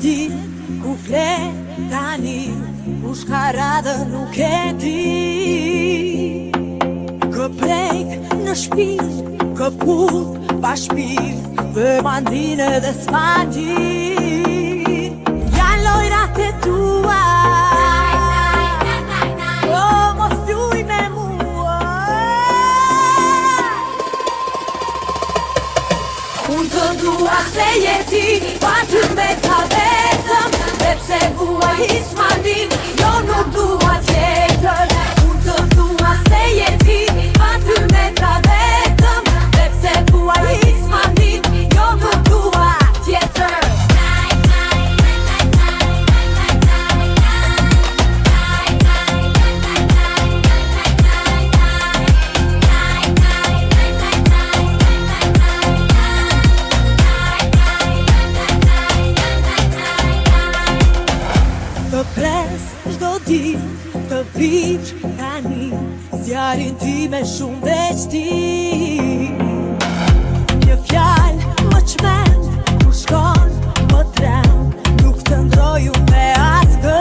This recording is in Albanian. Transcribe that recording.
di ku fle tani, kush ka radhën nuk e di. Kë prek në shpirt, kë puth pa shpirt, dhe mandine dhe s'pati. Janë lojrat e tua, o mos fluj me mua. Unë të dua se jeti, pa ty me ta vetëm, dhe pse vua hismanin, jo nuk dua tjetër. Unë të dua se jeti, pa ty me ta vetëm, dhe pse vua hismanin, jo nuk dua tjetër. Të pres çdo ditë, të vivsh tani, zjarin ti me shumë veçti. Një fjalë më çmend, kur shkon më trem, nuk të ndroju me asgjë.